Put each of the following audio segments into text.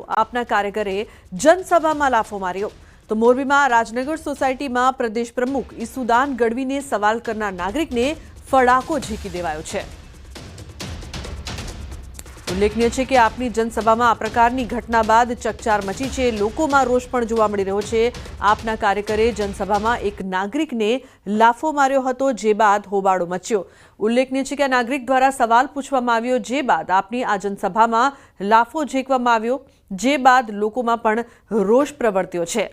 આપના કાર્યકરે જનસભામાં લાફો માર્યો। તો મોરબીમાં રાજનગર સોસાયટીમાં પ્રદેશ પ્રમુખ ઈસુદાન ગઢવીને સવાલ કરનાર નાગરિકને ફડાકો ઝીકી દેવાયો છે। ઉલ્લેખનીય છે કે આપની જનસભામાં આ પ્રકારની ઘટના બાદ ચકચાર મચી છે। લોકોમાં રોષ પણ જોવા મળી રહ્યો છે। આપના કાર્યકરે જનસભામાં એક નાગરિકને લાફો માર્યો હતો, જે બાદ હોબાળો મચ્યો। ઉલ્લેખનીય છે કે આ નાગરિક દ્વારા સવાલ પૂછવામાં આવ્યો, જે બાદ આપની આ જનસભામાં લાફો ઝીકવામાં આવ્યો, જે બાદ લોકોમાં પણ રોષ પ્રવર્ત્યો છે।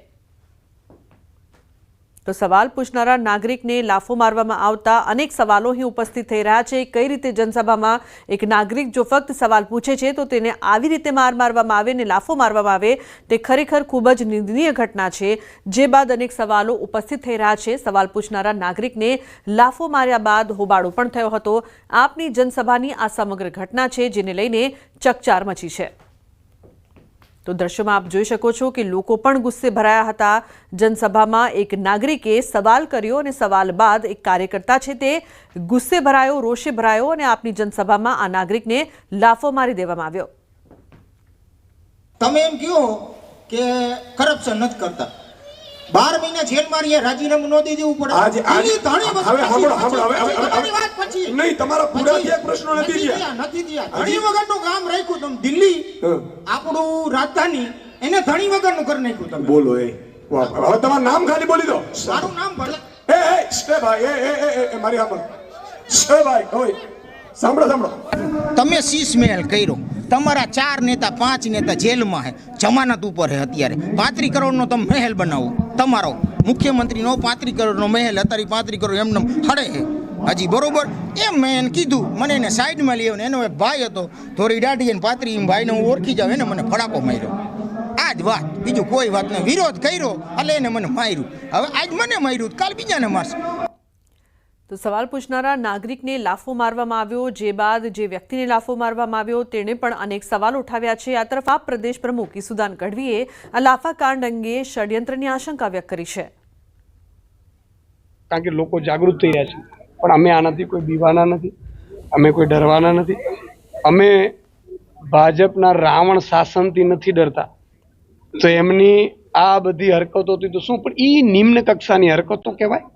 તો સવાલ પૂછનારા નાગરિકને લાફો મારવામાં આવતા અનેક સવાલો અહીં ઉપસ્થિત થઈ રહ્યા છે। કઈ રીતે જનસભામાં એક નાગરિક જો ફક્ત સવાલ પૂછે છે તો તેને આવી રીતે માર મારવામાં આવે ને લાફો મારવામાં આવે, તે ખરેખર ખૂબ જ નિંદનીય ઘટના છે, જે બાદ અનેક સવાલો ઉપસ્થિત થઈ રહ્યા છે। સવાલ પૂછનારા નાગરિકને લાફો માર્યા બાદ હોબાળો પણ થયો હતો। આપની જનસભાની આ સમગ્ર ઘટના છે, જેને લઈને ચકચાર મચી છે। તો દ્રશ્યોમાં આપ જોઈ શકો છો કે લોકો પણ ગુસ્સે ભરાયા હતા। જનસભામાં એક નાગરિકે સવાલ કર્યો અને સવાલ બાદ એક કાર્યકર્તા છે તે ગુસ્સે ભરાયો, રોષે ભરાયો અને આપની જનસભામાં આ નાગરિકને લાફો મારી દેવામાં આવ્યો। તમે એમ કહો કે કરપ્શન નથી કરતા, 12 મહિના જેલમાં રહીએ, રાજીનામું ન દઈ દેવું પડે। નહીં, તમારા પૂરા થયા પ્રશ્નો નથી થયા। ધણી વગરનું કામ રાખ્યું તમે દિલ્હી, આપણું રાજધાની, એને ધણી વગરનું કરી નાખ્યું તમે। બોલો એ હવે તમારું નામ ખાલી બોલી દો। મારું નામ ભલે એ સ્ટે ભાઈ એ મારી સાંભળો સ્ટે ભાઈ ઓય સાંભળો તમે શીશ મહેલ કર્યો, તમારા 4 નેતા 5 નેતા જેલમાં હે, જમાનત ઉપર હે। અત્યારે 35 કરોડનો તમે મહેલ બનાવો, તમારો મુખ્યમંત્રીનો 35 કરોડનો મહેલ, અત્યારે 35 કરોડ એમને હડે હે હજી, બરોબર? એમ મેં એને કીધું, મને એને સાઈડમાં લઈ આવ્યો, એનો એક ભાઈ હતો થોડી દાઢી અને પાતરી, ભાઈને હું ઓળખી જાઉં, એને મને ફડાકો માર્યો। આ જ વાત, બીજું કોઈ વાત નહીં। વિરોધ કર્યો એટલે એને મને માર્યું, હવે આજ મને માર્યું, કાલ બીજાને મારશે। તો સવાલ પૂછનારા નાગરિકને લાફો મારવામાં આવ્યો, જે બાદ જે વ્યક્તિને લાફો મારવામાં આવ્યો તેણે પણ અનેક સવાલ ઉઠાવ્યા છે। આ તરફ આપ પ્રદેશ પ્રમુખ ઈસુદાન ગઢવીએ આ લાફાકાંડ અંગે ષડયંત્રની આશંકા વ્યક્ત કરી છે। કારણ કે લોકો જાગૃત થઈ રહ્યા છે, પણ અમે આનાથી કોઈ બીવાના નથી, અમે કોઈ ડરવાના નથી। અમે ભાજપના રાવણ શાસનથી નથી ડરતા। તો એમની આ બધી હરકતોથી તો શું, પણ એ નિમ્ન કક્ષાની હરકતો કહેવાય।